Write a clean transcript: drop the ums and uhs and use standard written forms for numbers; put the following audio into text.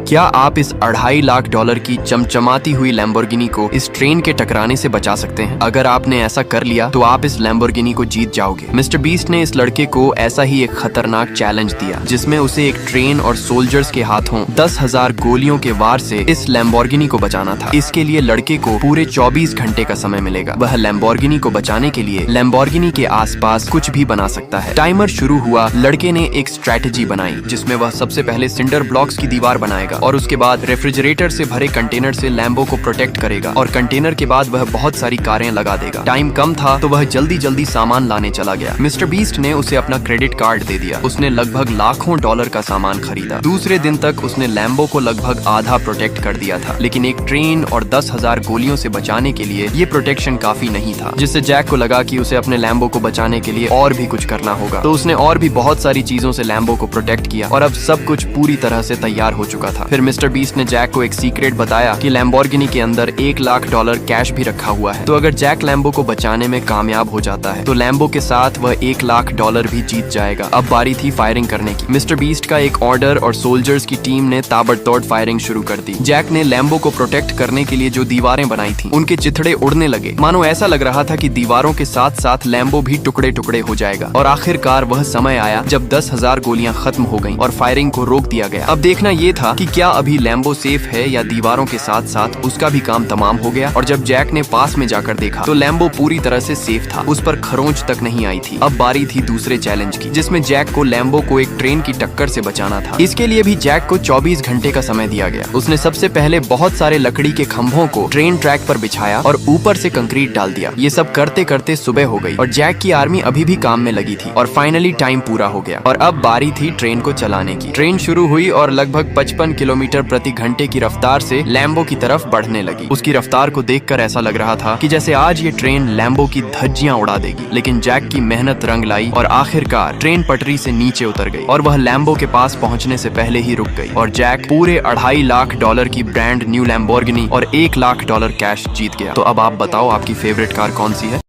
क्या आप इस $2.5 लाख की चमचमाती हुई लैम्बोर्गिनी को इस ट्रेन के टकराने से बचा सकते हैं? अगर आपने ऐसा कर लिया तो आप इस लैम्बोर्गिनी को जीत जाओगे। मिस्टर बीस्ट ने इस लड़के को ऐसा ही एक खतरनाक चैलेंज दिया, जिसमें उसे एक ट्रेन और सोल्जर्स के हाथों 10,000 गोलियों के वार से इस लैम्बोर्गिनी को बचाना था। इसके लिए लड़के को पूरे 24 घंटे का समय मिलेगा। वह लैम्बोर्गिनी को बचाने के लिए लैम्बोर्गिनी के आसपास कुछ भी बना सकता है। टाइमर शुरू हुआ। लड़के ने एक स्ट्रेटेजी बनाई, जिसमें वह सबसे पहले सिंडर ब्लॉक्स की दीवार बनाएगा और उसके बाद रेफ्रिजरेटर से भरे कंटेनर से लैम्बो को प्रोटेक्ट करेगा और कंटेनर के बाद वह बहुत सारी कारें लगा देगा। टाइम कम था तो वह जल्दी जल्दी सामान लाने चला गया। मिस्टर बीस्ट ने उसे अपना क्रेडिट कार्ड दे दिया। उसने लगभग लाखों डॉलर का सामान खरीदा। दूसरे दिन तक उसने लैम्बो को लगभग आधा प्रोटेक्ट कर दिया था, लेकिन एक ट्रेन और 10,000 गोलियों से बचाने के लिए ये प्रोटेक्शन काफी नहीं था, जिससे जैक को लगा कि उसे अपने लैम्बो को बचाने के लिए और भी कुछ करना होगा। तो उसने और भी बहुत सारी चीजों से लैम्बो को प्रोटेक्ट किया और अब सब कुछ पूरी तरह से तैयार हो चुका था। फिर मिस्टर बीस्ट ने जैक को एक सीक्रेट बताया कि लैम्बोर्गिनी के अंदर $1 लाख कैश भी रखा हुआ है। तो अगर जैक लैम्बो को बचाने में कामयाब हो जाता है तो लैम्बो के साथ वह $1 लाख भी जीत जाएगा। अब बारी थी फायरिंग करने की। मिस्टर बीस्ट का एक ऑर्डर और सोल्जर्स की टीम ने ताबड़तोड़ फायरिंग शुरू कर दी। जैक ने लैम्बो को प्रोटेक्ट करने के लिए जो दीवारें बनाई थी उनके चिथड़े उड़ने लगे। मानो ऐसा लग रहा था कि दीवारों के साथ साथ लैम्बो भी टुकड़े टुकड़े हो जाएगा। और आखिरकार वह समय आया जब 10,000 गोलियां खत्म हो गईं और फायरिंग को रोक दिया गया। अब देखना ये था कि क्या अभी लैम्बो सेफ है या दीवारों के साथ साथ उसका भी काम तमाम हो गया। और जब जैक ने पास में जाकर देखा तो लैम्बो पूरी तरह से सेफ था, उस पर खरोंच तक नहीं आई थी। अब बारी थी दूसरे चैलेंज की, जिसमें जैक को लैम्बो को एक ट्रेन की टक्कर से बचाना था। इसके लिए भी जैक को 24 घंटे का समय दिया गया। उसने सबसे पहले बहुत सारे लकड़ी के खंभों को ट्रेन ट्रैक पर बिछाया और ऊपर से कंक्रीट डाल दिया। ये सब करते करते सुबह हो गई और जैक की आर्मी अभी भी काम में लगी थी और फाइनली टाइम पूरा हो गया और अब बारी थी ट्रेन को चलाने की। ट्रेन शुरू हुई और लगभग 55 किलोमीटर प्रति घंटे की रफ्तार से लैम्बो की तरफ बढ़ने लगी। उसकी रफ्तार को देखकर ऐसा लग रहा था कि जैसे आज ये ट्रेन लैम्बो की धज्जियां उड़ा देगी। लेकिन जैक की मेहनत रंग लाई और आखिरकार ट्रेन पटरी से नीचे उतर गई और वह लैम्बो के पास पहुंचने से पहले ही रुक गई और जैक पूरे $2.5 लाख की ब्रांड न्यू लैम्बोर्गिनी और $1 लाख कैश जीत गया। तो अब आप बताओ आपकी फेवरेट कार कौन सी है?